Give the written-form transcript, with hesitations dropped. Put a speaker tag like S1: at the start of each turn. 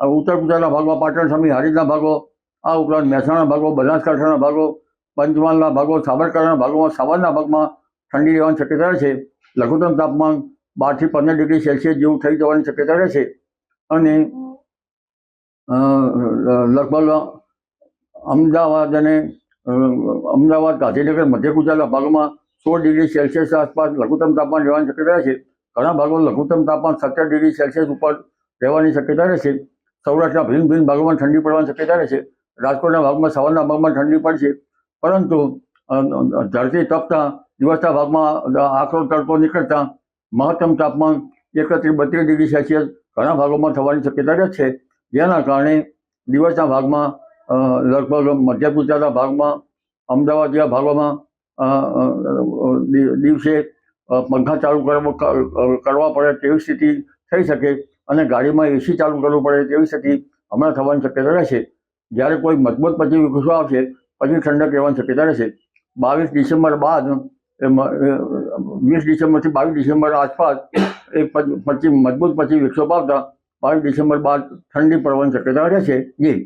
S1: ઉત્તર ગુજરાતના ભાગમાં પાટણ સમી હારીજના ભાગો, આ ઉપરાંત મહેસાણા ભાગો, બનાસકાંઠાના ભાગો, પંચમહાલના ભાગો, સાબરકાંઠાના ભાગોમાં સવારના ભાગમાં ઠંડી રહેવાની શક્યતા રહે છે. લઘુત્તમ તાપમાન 12 થી 15 ડિગ્રી સેલ્સિયસ જેવું થઈ જવાની શક્યતા રહે છે. અને લગભગ અમદાવાદ અને ગાંધીનગર મધ્ય ગુજરાતના ભાગોમાં 16 ડિગ્રી સેલ્સિયસ આસપાસ લઘુત્તમ તાપમાન રહેવાની શક્યતા રહે છે. ઘણા ભાગોમાં લઘુત્તમ તાપમાન 17 ડિગ્રી સેલ્સિયસ ઉપર રહેવાની શક્યતા રહે છે. સૌરાષ્ટ્રના ભિન્ન ભિન્ન ભાગોમાં ઠંડી પડવાની શક્યતા રહે છે. રાજકોટના ભાગમાં સવારના ભાગમાં ઠંડી પડશે, પરંતુ ધરતી તપતા દિવસના ભાગમાં આકરો તડકો નીકળતા મહત્તમ તાપમાન 31-32 ડિગ્રી સેલ્સિયસ ઘણા ભાગોમાં થવાની શક્યતા રહે છે. જેના કારણે દિવસના ભાગમાં લગભગ મધ્ય ગુજરાતના ભાગમાં, અમદાવાદ જેવા ભાગોમાં દિવસે પંખા ચાલુ કરવા પડે તેવી સ્થિતિ થઈ શકે અને ગાડીમાં એસી ચાલુ કરવું પડે તેવી સ્થિતિ હમણાં થવાની શક્યતા રહેશે. જ્યારે કોઈ મજબૂત પછી વિકસો આવશે પછી ઠંડક રહેવાની શક્યતા રહેશે. 22 ડિસેમ્બર બાદ 20 ડિસેમ્બરથી 22 ડિસેમ્બર આસપાસ પછી મજબૂત પછી વિક્ષોપ આવતા 22 ડિસેમ્બર બાદ ઠંડી પડવાની શક્યતા રહેશે. જી.